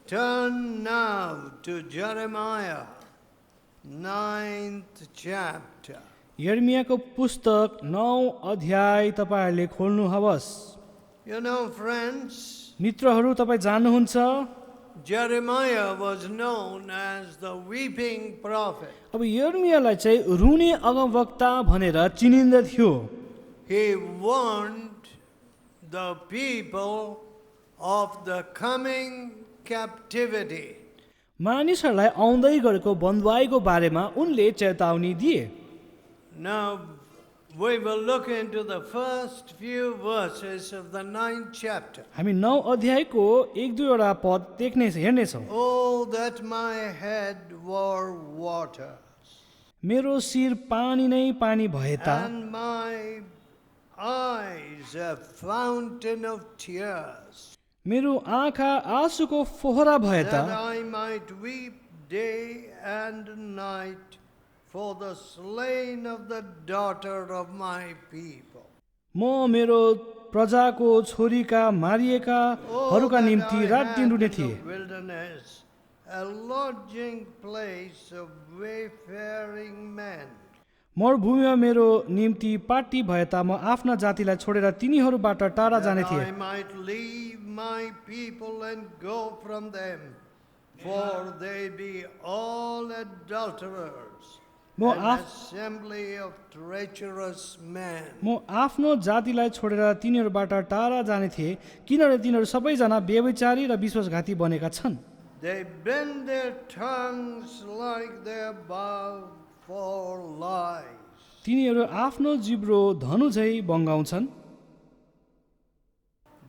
Turn now to Jeremiah, 9th chapter. यर्मियाको पुस्तक 9 अध्याय तपाईहरुले खोल्नुहोस्। You know, friends, मित्रहरू तपाई जान्नुहुन्छ Jeremiah was known as the weeping prophet. अब यर्मियालाई चाहिँ रुने अगमवक्ता भनेर चिनिन्दथ्यो। He warned the people of the coming captivity. मानिसहरूलाई आउँदै गरेको बन्धुवाईको बारेमा उनले चेतावनी दिए। Now, we will look into the first few verses of the 9th chapter. हामी 9 अध्यायको 1-2 पद हेर्नेछौँ। Oh, that my head were water, मेरो शिर पानी नै पानी भए त, and my eyes a fountain of tears, मेरो आँखा आँसुको फोहरा भए that त, I might weep day and night for the slain of the daughter of my people. म मेरो प्रजाको छोरीका मारिएकाहरूका that निम्ति I रात had दिन in रुने the थिए। wilderness a lodging place of wayfaring men. मरुभूमिमा मेरो निम्ति पाटी भए त म आफ्ना जातिलाई छोडेर तिनीहरूबाट टाढा जाने That थिए। I might leave my people and go from them, for they be all adulterers, म an assembly of treacherous men. म आफ्नो जातिलाई छोडेर तिनीहरूबाट टाढा जाने थिए, किनभने तिनीहरू सबैजना व्यभिचारी र विश्वासघाती बनेका छन्। They bend their tongues like their bow for lies. तिनीहरू आफ्नो जिब्रो धनु झै बङ्गाउँछन्,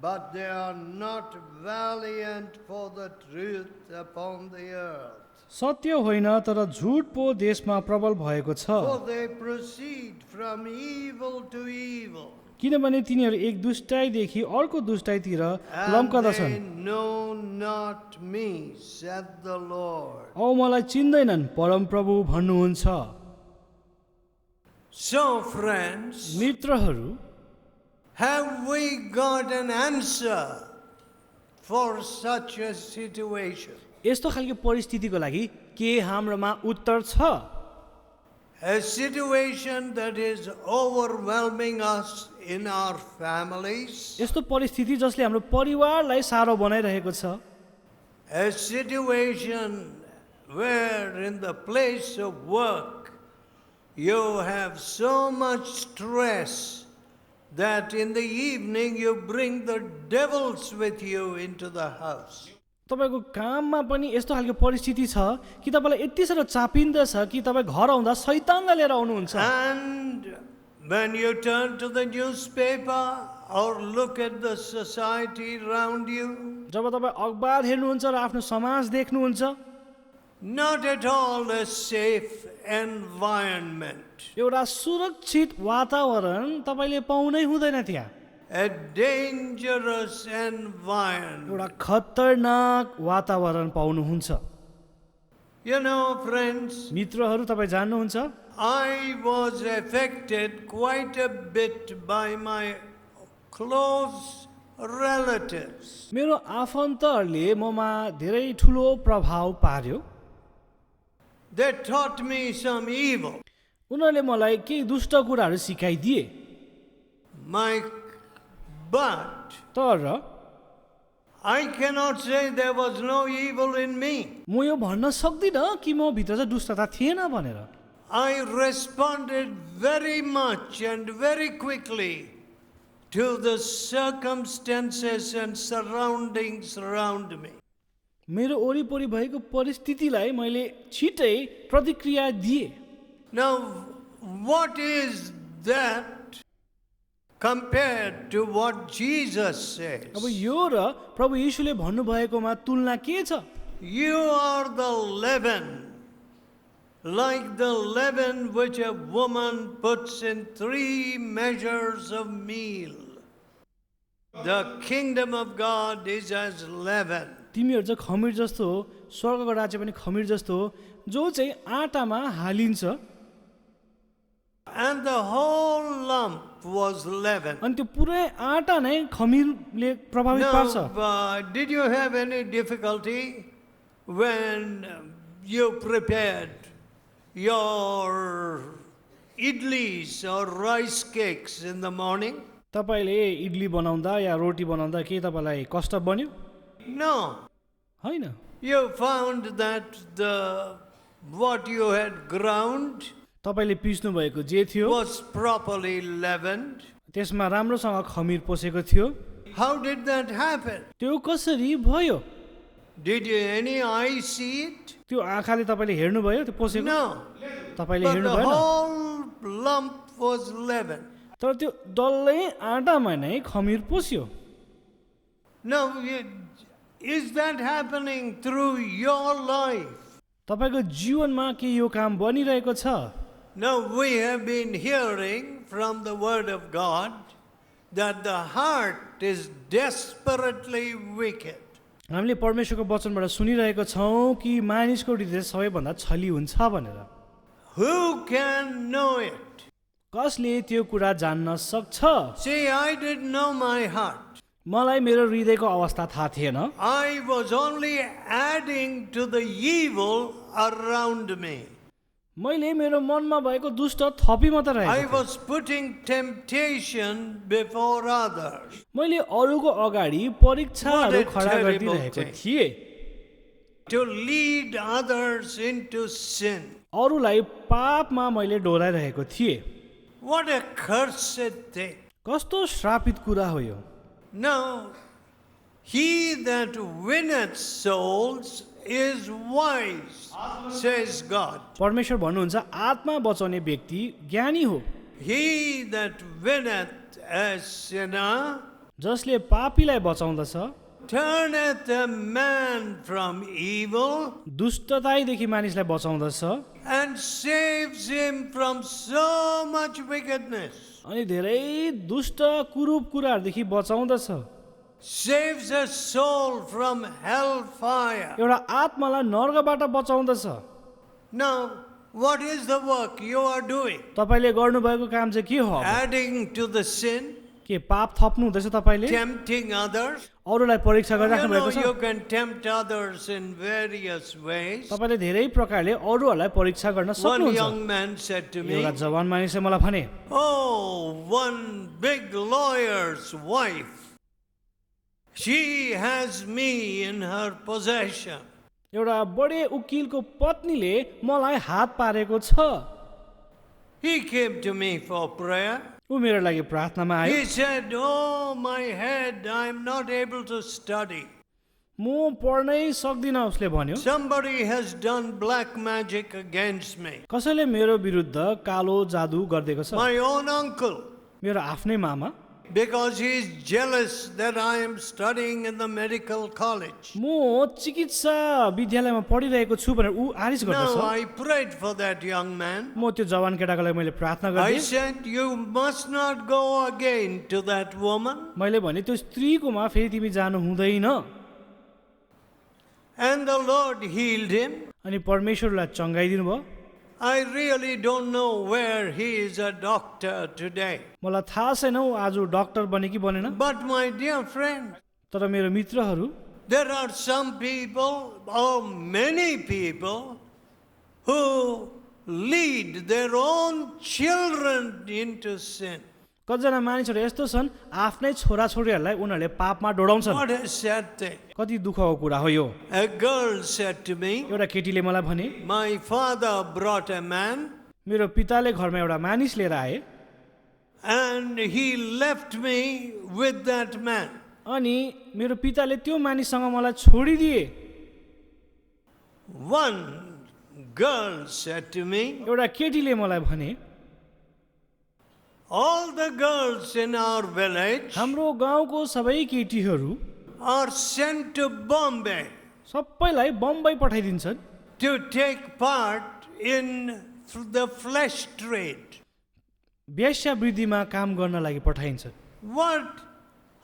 But they are not valiant for the truth upon the earth. सत्य होइन तर झुट पो देशमा प्रबल भएको छ। For they proceed from evil to evil, किनभने तिनीहरू एक दुष्टाइदेखि अर्को दुष्टाइतिर and लम्कदछन्। they know not me, said the Lord. औ मलाई चिन्दैनन् परमप्रभु भन्नुहुन्छ। So, friends, मित्रहरू, have we got an answer for such a situation? यस्तो खालको परिस्थितिको लागि के हाम्रोमा उत्तर छ? A situation that is overwhelming us in our families, यस्तो परिस्थिति जसले हाम्रो परिवारलाई साह्रो बनाइरहेको छ, a situation where in the place of work you have so much stress that in the evening you bring the devils with you into the house. तपाईको काममा पनि यस्तो खालको परिस्थिति छ कि तपाईलाई यति साह्रो चापिन्दछ कि तपाईँ घर आउँदा शैतानलाई लिएर आउनुहुन्छ। And when you turn to the newspaper or look at the society around you, जब तपाईँ अखबार हेर्नुहुन्छ र आफ्नो समाज देख्नुहुन्छ, not at all a safe environment. एउटा सुरक्षित वातावरण तपाईले पाउनै हुँदैन त्यहाँ। A dangerous environment. एउटा खतरनाक वातावरण पाउनुहुन्छ। You know, friends, मित्रहरू तपाईँ जान्नुहुन्छ I was affected quite a bit by my close relatives. मेरो आफन्तहरूले ममा धेरै ठुलो प्रभाव पार्यो। They taught me some evil. उनीहरूले मलाई केही दुष्ट कुराहरू सिकाइदिए। But तर I cannot say there was no evil in me. म यो भन्न सक्दिनँ कि म भित्र चाहिँ दुष्टता थिएन भनेर। I responded very much and very quickly to the circumstances and surroundings around me. मेरो वरिपरि भएको परिस्थितिलाई मैले छिटै प्रतिक्रिया दिए। Now, what is that compared to what Jesus says? अब यो र प्रभु येशूले भन्नुभएकोमा तुलना के छ? You are the leaven, like the leaven which a woman puts in 3 measures of meal. The kingdom of God is as leaven. तिमीहरू चाहिँ खमीर जस्तो हो, स्वर्गको राज्य पनि खमीर जस्तो हो, जो चाहिँ आटामा हालिन्छ। and the whole lump was leavened. अनि त्यो पुरै आँटा नै खमिरले प्रभावित पार्छ। Now, did you have any difficulty when you prepared your idlis or rice cakes in the morning? तपाईँले इडली बनाउँदा या रोटी बनाउँदा के तपाईँलाई कष्ट बन्यो? No. होइन, You found that what you had ground तपाईँले पिस्नु भएको जे थियो was properly leavened. त्यसमा राम्रोसँग खमिर पसेको थियो। How did that happen? त्यो कसरी भयो? Did you any eye see it? त्यो आँखाले तपाईँले हेर्नुभयो त्यो पसेको? No. तपाईँले But हेर्नु the भएन? whole lump was leavened. तर त्यो डल्लै आँटामा नै खमिर पस्यो। Now, is that happening through your life? तपाईँको जीवनमा के यो काम बनिरहेको छ? Now, we have been hearing from the Word of God that the heart is desperately wicked. हामीले परमेश्वरको वचनबाट सुनिरहेको छौँ कि मानिसको हृदय सबैभन्दा छली हुन्छ भनेर। Who can know it? कसले त्यो कुरा जान्न सक्छ? See, I didn't know my heart. मलाई मेरो हृदयको अवस्था थाहा थिएन। I was only adding to the evil around me. मैले मेरो मनमा भएको दुष्ट थपी मात्र I रहेको was putting temptation before others. मैले अरूको अगाडि परीक्षाहरू What a खडा terrible गरिदिरहेको thing. थिएँ, To lead others into sin. अरूलाई पापमा मैले डोराइरहेको थिएँ। What a cursed thing. कस्तो श्रापित कुरा हो यो। Now, he that winneth souls is wise, says God. परमेश्वर भन्नुहुन्छ आत्मा बचाउने व्यक्ति ज्ञानी हो। He that winneth a sinner जसले पापीलाई बचाउँदछ, turneth a man from evil दुष्टताइदेखि मानिसलाई बचाउँदछ and saves him from so much wickedness. अनि धेरै दुष्ट कुरूप कुराहरूदेखि बचाउँदछ। Saves a soul from hellfire. एउटा आत्मालाई नर्कबाट बचाउँदछ। Now, what is the work you are doing? तपाईँले गर्नुभएको काम चाहिँ के हो अब? Adding to the sin, के पाप थप्नु हुँदैछ तपाईँले? tempting others. अरूलाई परीक्षा You गरिराख्नु know, भएको छ? you can tempt others in various ways. तपाईँले धेरै प्रकारले अरूहरूलाई परीक्षा गर्न One सक्नुहुन्छ। young man said to me, एउटा जवान मानिसले मलाई भने, oh, one big lawyer's wife, she has me in her possession. एउटा बडे उकिलको पत्नीले मलाई हात पारेको छ। He came to me for prayer. ऊ मेरो लागि प्रार्थनामा आयो। He said, oh, my head, I'm not able to study. म पढ्नै सक्दिनँ उसले भन्यो। Somebody has done black magic against me. कसैले मेरो विरुद्ध कालो जादु गरिदिएको छ। My own uncle, मेरो आफ्नै मामा, because he's jealous that I am studying in the medical college. म चिकित्सा विद्यालयमा पढिरहेको छु भनेर ऊ आरिस गर्दछ। Now, I prayed for that young man. म त्यो जवान केटाको लागि मैले प्रार्थना I गरेँ। said, you must not go again to that woman. मैले भने त्यो स्त्रीकोमा फेरि तिमी जानु हुँदैन। And the Lord healed him. अनि परमेश्वरलाई चङ्गाइदिनु भयो। I really don't know where he is a doctor today. मलाई थाहा छैन ऊ आज डाक्टर बने कि बनेन। But my dear friend, तर मेरो मित्रहरू, there are some people, or many people, who lead their own children into sin. कतिजना मानिसहरू यस्तो छन् आफ्नै छोराछोरीहरूलाई उनीहरूले पापमा डोडाउँछन्। What a sad thing. कति दुःखको कुरा हो यो। A girl said to me, एउटा केटीले मलाई भने, my father brought a man मेरो पिताले घरमा एउटा मानिस लिएर आए and he left me with that man. अनि मेरो पिताले त्यो मानिससँग मलाई छोडिदिए। One girl said to me, एउटा केटीले मलाई भने, all the girls in our village हाम्रो गाउँको सबै केटीहरू are sent to Bombay सबैलाई Bombay पठाइदिन्छन् to take part in the flesh trade. वेश्यावृत्तिमा काम गर्न लागि पठाइन्छन्। What?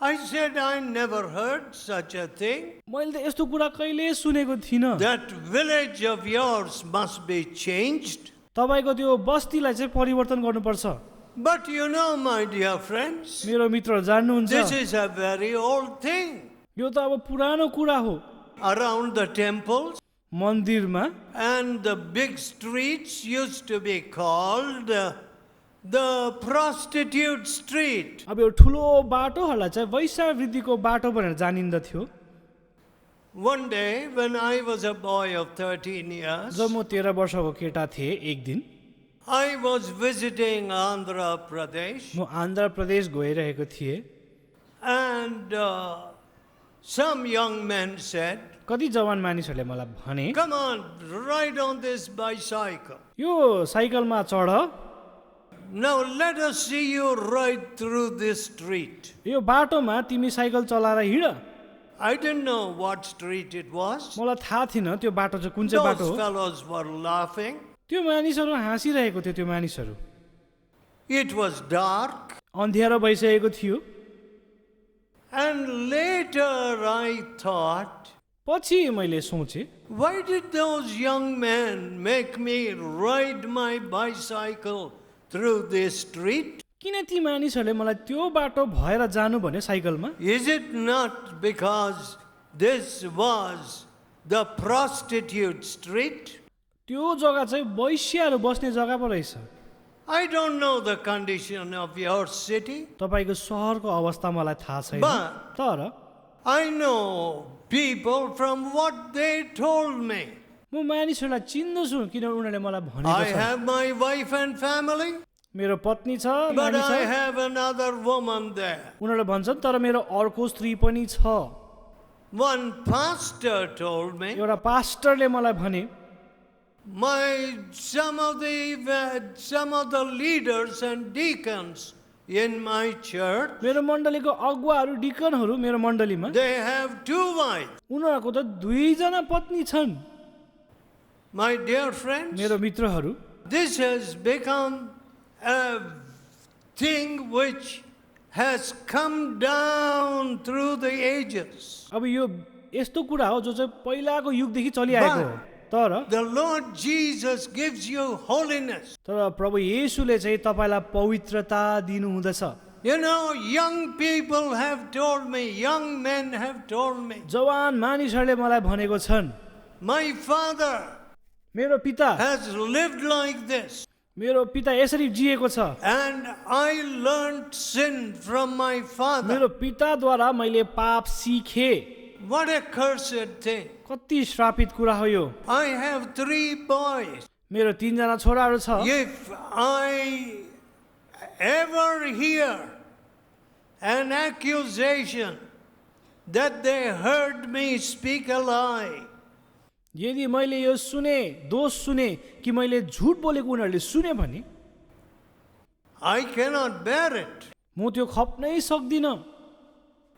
I said, I never heard such a thing. मैले त यस्तो कुरा कहिले सुनेको थिइनँ। That village of yours must be changed. तपाईको त्यो बस्तीलाई चाहिँ परिवर्तन गर्नुपर्छ। But you know, my dear friends, मेरो मित्रहरू जान्नुहुन्छ, this is a very old thing. यो त अब पुरानो कुरा हो। Around the temples मन्दिरमा and the big streets used to be called the prostitute street. अब यो ठुलो बाटोहरूलाई चाहिँ वैश्यावृत्तिको बाटो भनेर जानिन्दथ्यो। One day when I was a boy of 13 years, जब म 13 वर्षको केटा थिएँ, एक दिन I was visiting Andhra Pradesh, म आन्ध्र प्रदेश गइरहेको थिएँ। and some young men said, कति जवान मानिसहरूले मलाई भने, "Come on, ride on this bicycle. यो साइकलमा चढ, Now let us see you ride through this street." यो बाटोमा तिमी साइकल चलाएर हिँड। I didn't know what street it was. मलाई थाहा थिएन त्यो बाटो चाहिँ कुन चाहिँ बाटो Those हो। fellows were laughing. त्यो मानिसहरू हाँसिरहेको थियो। त्यो मानिसहरू, It was dark. अँध्यारो भइसकेको थियो। And later I thought, पछि मैले सोचेँ, why did those young men make me ride my bicycle through this street? किन ती मानिसहरूले मलाई त्यो बाटो भएर जानु भन्यो साइकलमा? Is it not because this was the prostitute street? त्यो जग्गा चाहिँ वैश्याहरू बस्ने जग्गा पो रहेछ। I don't know the condition of your city, तपाईँको सहरको अवस्था मलाई थाहा छैन, But- तर I know people from what they told me. म मानिसहरूलाई चिन्दछु किन उनीहरूले मलाई I भनेको छ। have my wife and family, मेरो पत्नी छ, but नानी छ, I have another woman there. उनीहरूले भन्छन् तर मेरो अर्को स्त्री पनि छ। One pastor told me, एउटा पास्टरले मलाई भने, some of the leaders and deacons in my church, मेरो मण्डलीको अगुवाहरू डिकनहरू मेरो मण्डलीमा they have 2 wives. उनीहरूको त 2 जना पत्नी छन्। My dear friends, मेरो मित्रहरू, this has become a thing which has come down through the ages. अब यो यस्तो कुरा हो जो चाहिँ पहिलाको युगदेखि चलिआएको हो। तर The Lord Jesus gives you holiness. प्रभु येशूले चाहिँ तपाईलाई पवित्रता दिनु हुँदछ। You know, young people have told me, young men have told me, जवान मानिसहरूले मलाई भनेको छन्, my father मेरो पिता has lived like this, मेरो पिता यसरी जिएको छ, and I learned sin from my father. मेरो पिताद्वारा मैले पाप सिखे। What a cursed thing. कति श्रापित कुरा हो यो। I have 3 boys. मेरो 3 जना छोराहरू छ। If I ever hear an accusation that they heard me speak a lie, यदि मैले यो सुने, दोष सुने कि मैले झुट बोलेको उनीहरूले सुने भने I cannot bear it. म त्यो खप्नै सक्दिनँ।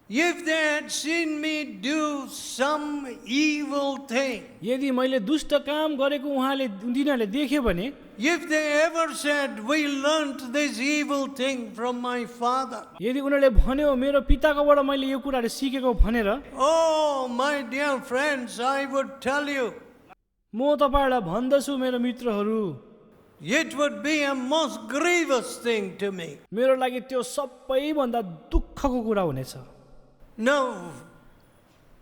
If they had seen me do some evil thing, यदि मैले दुष्ट काम गरेको उहाँले तिनीहरूले देख्यो भने, if they ever said, we learned this evil thing from my father, यदि उनीहरूले भन्यो मेरो पिताकोबाट मैले यो कुराहरू सिकेको भनेर, oh, my dear friends, I would tell you, म तपाईहरुलाई भन्दछु मेरो मित्रहरू, it would be a most grievous thing to me. मेरो लागि त्यो सबैभन्दा दुःखको कुरा हुनेछ। Now,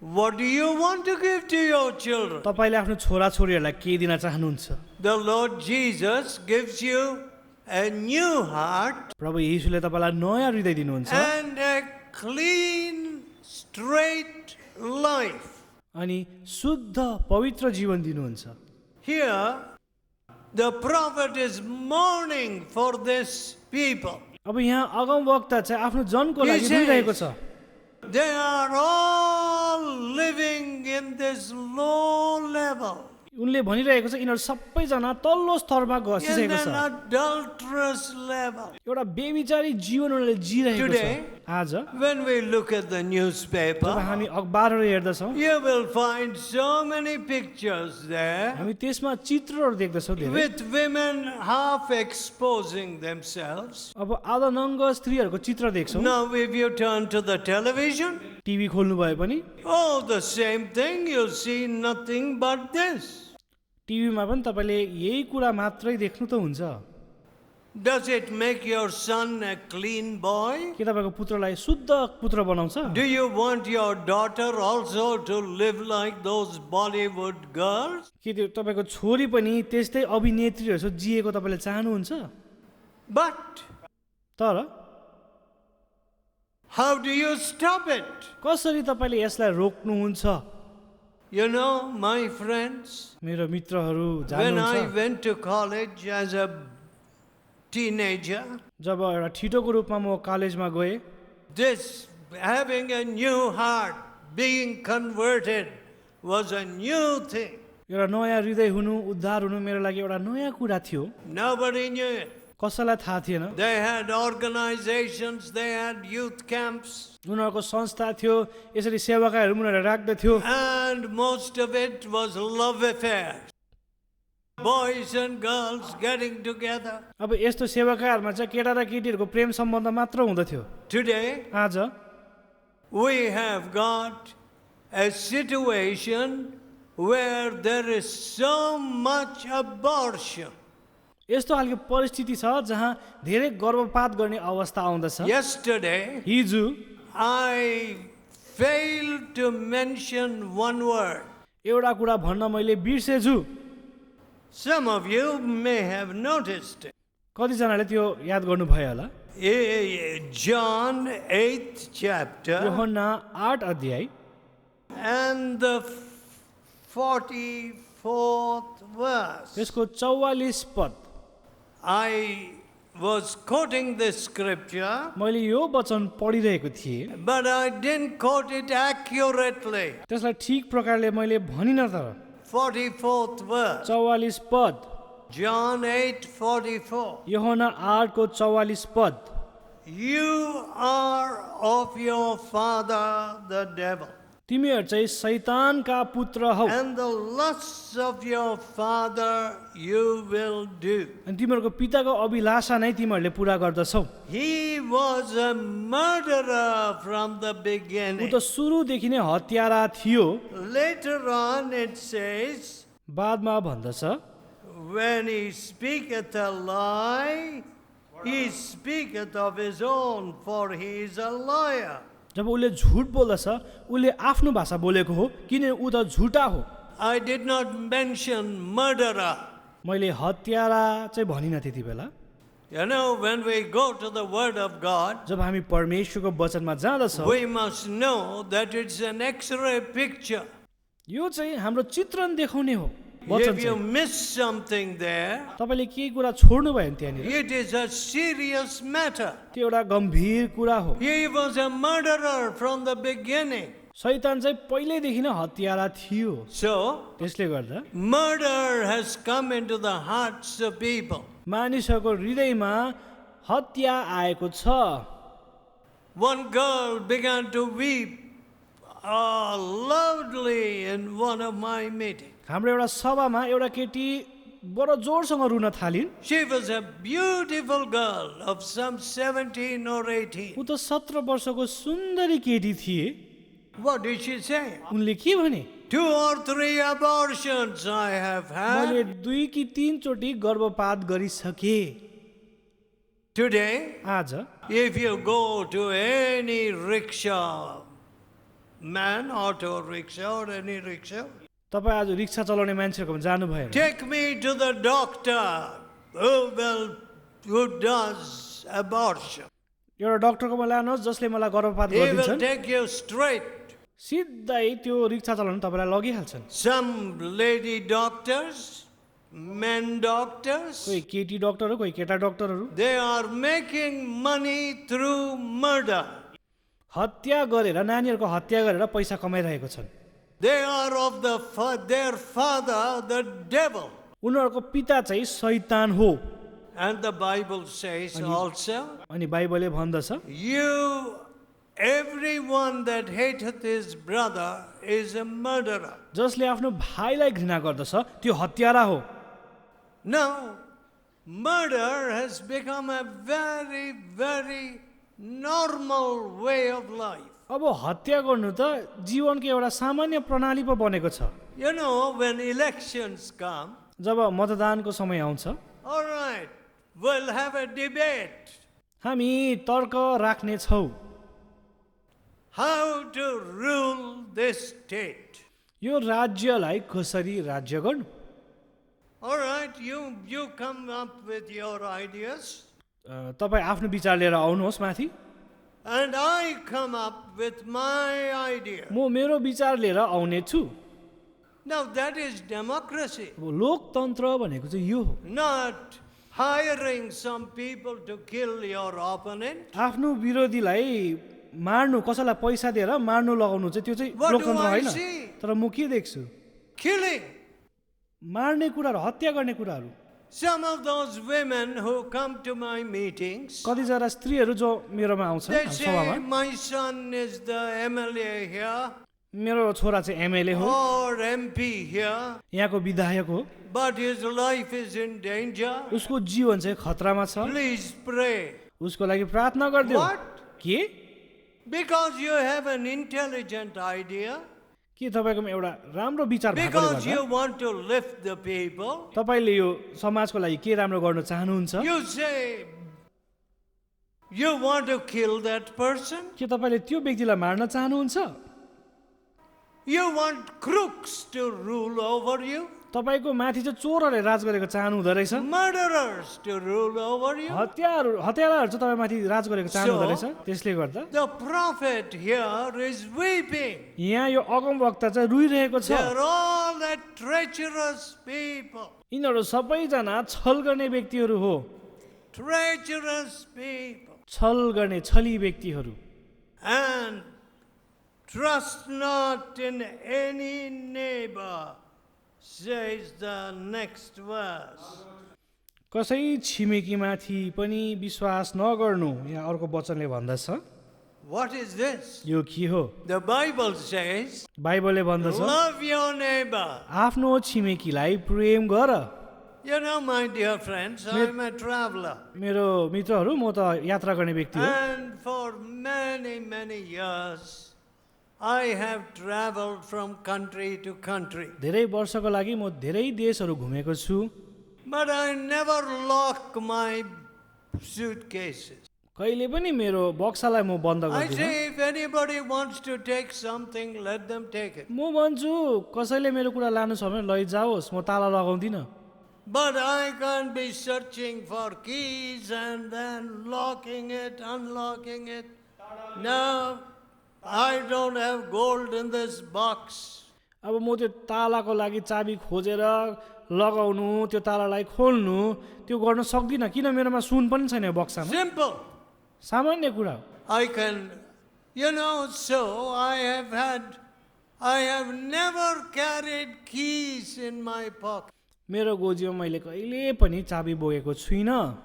what do you want to give to your children? तपाईले आफ्नो छोराछोरीहरूलाई के दिन चाहनुहुन्छ? The Lord Jesus gives you a new heart प्रभु येशूले तपाईलाई नयाँ हृदय दिनुहुन्छ and a clean, straight life. अनि शुद्ध पवित्र जीवन दिनुहुन्छ। Here, the prophet is mourning for this people. अब यहाँ अगमवक्ता चाहिँ आफ्नो जनको लागि रोइरहेको छ। They are all living in this low level, उनले भनिरहेको छ यिनीहरू सबैजना तल्लो स्तरमा in घसिसकेको छ। an adulterous level. एउटा बेविचारी जीवन उनीहरूले जिरहेको छ। Today, आज when we look at the job newspaper, हामी अखबारहरू हेर्दछौँ, you will find so many pictures there हामी त्यसमा चित्रहरू देख्दछौँ धेरै। with women half exposing themselves. अब आधा नङ्ग स्त्रीहरूको चित्र देख्छौँ। Now, if you turn to the television, TV खोल्नु भए पनि oh, the same thing, you'll see nothing but this. टिभीमा पनि तपाईँले यही कुरा मात्रै देख्नु त हुन्छ। Does it make your son a clean boy? के तपाईँको पुत्रलाई शुद्ध पुत्र बनाउँछ? Do you want your daughter also to live like those Bollywood girls? के त्यो तपाईँको छोरी पनि त्यस्तै अभिनेत्रीहरू जस्तो जिएको तपाईँले चाहनुहुन्छ? But तर how do you stop it? कसरी तपाईँले यसलाई रोक्नुहुन्छ? You know, my friends, मेरो मित्रहरू when I जान्नुहुन्छ, went to college as a teenager, जब एउटा ठिटोको रूपमा म कलेजमा गएँ, this having a new heart, being converted was a new thing. एउटा नयाँ हृदय हुनु, उद्धार हुनु मेरो लागि एउटा नयाँ कुरा थियो। Nobody knew it. कसैलाई थाहा थिएन। They had organizations, they had youth camps, उनीहरूको संस्था थियो, यसरी सेवाकाहरू उनीहरूले राख्दथ्यो, and most of it was love affairs. Boys and girls getting together. अब यस्तो सेवाकाहरूमा चाहिँ केटा र केटीहरूको प्रेम सम्बन्ध मात्र हुँदथ्यो। Today, आज we have got a situation where there is so much abortion. यस्तो खालको परिस्थिति छ जहाँ धेरै गर्भपात गर्ने अवस्था आउँदछ। Yesterday, हिजो I failed to mention one word. एउटा कुरा भन्न मैले बिर्सेछु। Some of you may have noticed it. कतिजनाले त्यो याद गर्नुभयो होला। John 8th chapter यूहन्ना 8 अध्याय and the 44th verse. त्यसको 44 पद। I was quoting this scripture, मैले यो वचन पढिरहेको थिएँ, but I didn't quote it accurately. त्यसलाई ठिक प्रकारले मैले भनिनँ। तर 44th verse. 44 पद, John 8:44. यूहन्ना 8 को 44 पद। You are of your father the devil, तिमीहरू चाहिँ शैतानका पुत्र हौ, and the lusts of your father you will do. अनि तिमीहरूको पिताको अभिलाषा नै तिमीहरूले पुरा गर्दछौ। He was a murderer from the ऊ beginning. त सुरुदेखि नै हत्यारा थियो। Later on it says, बादमा भन्दछ, when he speaketh a lie, he speaketh of his own, for he is a liar. जब उसले झुट बोल्दछ उसले आफ्नो भाषा बोलेको हो, किन ऊ त झुटा हो। I did not mention murderer. मैले हत्यारा चाहिँ भनिनँ त्यति बेला। You know, when we go to the Word of God, जब हामी परमेश्वरको वचनमा जाँदछौँ, we must know that it's an X-ray picture. यो चाहिँ हाम्रो चित्रण देखाउने हो वचन If you चाहिँ। miss something there, तपाईँले केही कुरा छोड्नु भयो भने त्यहाँनिर it is a serious matter. त्यो एउटा गम्भीर कुरा हो। He was a murderer from the beginning. शैतान चाहिँ पहिल्यैदेखि नै हत्यारा थियो। So, त्यसले गर्दा murder has come into the hearts of people. मानिसहरूको हृदयमा हत्या आएको छ। One girl began to weep loudly in one of my meetings. हाम्रो एउटा सभामा एउटा केटी बडो जोरसँग रुन थालिन्। She was a beautiful girl of some 17 or 18. ऊ त 17 वर्षको सुन्दरी केटी थिए। What did she say? उनले के भने, 2 or 3 abortions I have मैले had. 2 कि 3 चोटि गर्भपात गरिसके। Today, आज if you go to any rickshaw, man, auto rickshaw or any rickshaw, तपाईँ आज रिक्सा चलाउने मान्छेहरूकोमा जानुभयो भने take me to the doctor who does abortion. एउटा डक्टरकोमा लानुहोस् जसले मलाई गर्भपात He will गरिदिन्छन्। take you straight. सिधै त्यो रिक्सा चलाउनु तपाईँलाई लगिहाल्छन्। Some lady doctors, men doctors, कोही केटी डक्टर हो, कोही केटा डक्टरहरू they are making money through murder. हत्या गरेर नानीहरूको हत्या गरेर पैसा कमाइरहेको छन्। They are of their father, the devil. उनीहरूको पिता चाहिँ शैतान हो। And the Bible says also, अनि बाइबलले भन्दछ, everyone that hateth his brother is a murderer. जसले आफ्नो भाइलाई घृणा गर्दछ त्यो हत्यारा हो। Now, murder has become a very, very normal way of life. अब हत्या गर्नु त जीवनको एउटा सामान्य प्रणाली पो बनेको छ। You know, when elections come, जब मतदानको समय आउँछ all right, we'll have a debate हामी तर्क राख्ने छौँ how to rule this state. यो राज्यलाई कसरी राज्य गर्नु All right, you come up with your ideas, तपाईँ आफ्नो विचार लिएर आउनुहोस् माथि and I come up with my idea. म मेरो विचार लिएर आउने छु Now that is democracy, अब लोकतन्त्र भनेको चाहिँ यो हो not hiring some people to kill your opponent. आफ्नो विरोधीलाई मार्नु कसैलाई पैसा दिएर मार्नु लगाउनु चाहिँ त्यो चाहिँ What do लोकतन्त्र I होइन see? तर म के देख्छु Killing. मार्ने कुराहरू हत्या गर्ने कुराहरू Some of those women who come to my meetings, कतिजना स्त्रीहरू जो मेरोमा आउँछ they हाम्रो say, सभामा my son is the MLA here मेरो छोरा चाहिँ एमएलए हो or MP here, यहाँको विधायक हो but his life is in danger. उसको जीवन चाहिँ खतरामा छ Please pray. उसको लागि प्रार्थना गरिदियो What? के Because you have an intelligent idea, के तपाईँकोमा एउटा राम्रो विचार भएकोले because गर्दा you want to lift the people, तपाईँले यो समाजको लागि के राम्रो गर्न चाहनुहुन्छ you say you want to kill that person. के तपाईँले त्यो व्यक्तिलाई मार्न चाहनुहुन्छ You want crooks to rule over you, तपाईँको माथि चाहिँ चोरहरूले राज गरेको चाहनु हुँदो रहेछ murderers to rule over you. हत्याराहरू चाहिँ तपाईँ माथि राज गरेको चाहनु हुँदो रहेछ त्यसले गर्दा The prophet here is weeping. यहाँ यो अगमवक्ता चाहिँ रुइरहेको छ They're all that treacherous people. यिनीहरू सबैजना छल गर्ने व्यक्तिहरू हो Treacherous people. छल गर्ने छली व्यक्तिहरू And trust not in any neighbor, says the next verse. कसै छिमेकीमाथि पनि विश्वास नगर्नु यहाँ अर्को वचनले भन्दछ What is this? यो के हो The Bible says, बाइबलले भन्दछ love your neighbor. आफ्नो छिमेकीलाई प्रेम गर You know, my dear friends, I'm a traveler. मेरो मित्रहरू म त यात्रा गर्ने व्यक्ति हो And for many, many years, I have traveled from country to country. धेरै वर्षको लागि म धेरै देशहरू घुमेको छु But I never lock my suitcases. कहिले पनि मेरो बक्सालाई म बन्द I गर्दिनँ say, if anybody wants to take something, let them take it. म भन्छु कसैले मेरो कुरा लानु छ भने लैजाओस् म ताला लगाउँदिनँ But I can't be searching for keys and then locking it, unlocking it. No, I don't have gold in this box. अब म त्यो तालाको लागि चाबी खोजेर लगाउनु त्यो तालालाई खोल्नु त्यो गर्न सक्दिनँ किन मेरोमा सुन पनि छैन यो बक्सामा Simple. सामान्य कुरा हो I can, so I have never carried keys in my pocket. मेरो गोजीमा मैले कहिले पनि चाबी बोकेको छुइनँ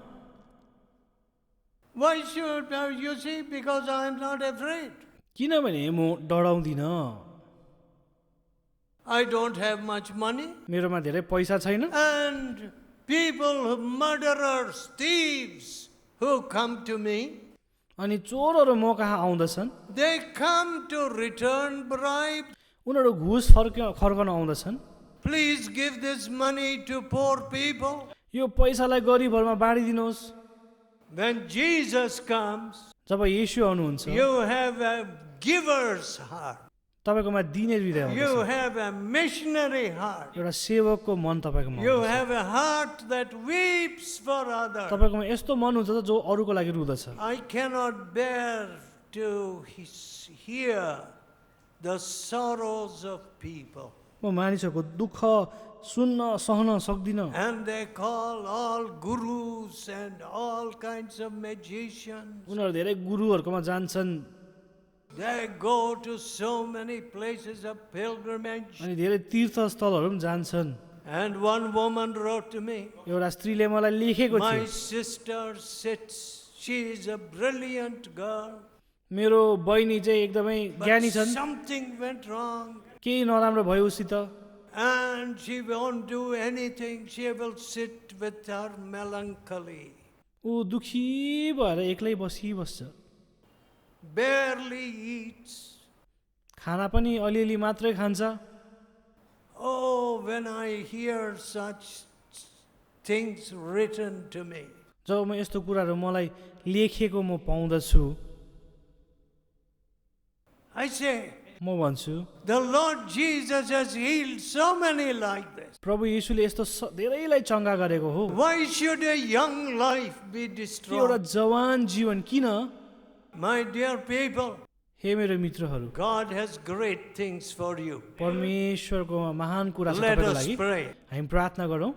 Why should you see? Because I am not afraid. किनभने म डराउँदिनँ I don't have much money. मेरोमा धेरै पैसा छैन And people, murderers, thieves who come to me, अनि चोरहरू म कहाँ आउँदछन् they come to return bribe. उनीहरू घुस फर्कन आउँदछन् Please give this money to poor people. यो पैसालाई गरिबहरूमा बाँडिदिनुहोस् When Jesus comes, जब येशू आउनुहुन्छ you have a giver's heart. तपाईँकोमा दिने हृदय You हुँदछ have a missionary heart. एउटा सेवकको मन तपाईँकोमा You हुँदछ। have a heart that weeps for others. तपाईँकोमा यस्तो मन हुन्छ जो अरूको लागि रुदछ I cannot bear to hear the sorrows of people. म मानिसहरूको दुःख सुन्न सहन सक्दिनँ And they call all gurus and all kinds of magicians. उनीहरू धेरै गुरुहरूकोमा जान्छन् They go to so many places of pilgrimage. अनि धेरै तीर्थस्थलहरू पनि जान्छन् And one woman wrote to me, एउटा स्त्रीले मलाई लेखेको my थियो sister sits, she is a brilliant girl, मेरो बहिनी चाहिँ एकदमै but ज्ञानी छन् something went wrong. केही नराम्रो भयो उसित And she won't do anything. She will sit with her melancholy. ऊ दुखी भएर एक्लै बसिबस्छ Barely eats. खाना पनि अलिअलि मात्रै खान्छ Oh, when I hear such things written to me, जब म यस्तो कुराहरू मलाई लेखेको म पाउँदछु I say, म भन्छु the Lord Jesus has healed so many like this. प्रभु येशूले यस्तो धेरैलाई चङ्गा गरेको हो Why should a young life be त्यो एउटा destroyed? जवान जीवन किन My dear people, हे मेरो मित्रहरू God has great things for you. परमेश्वरको महान कुरा छ Let तपाईँको us लागि pray. हामी प्रार्थना गरौँ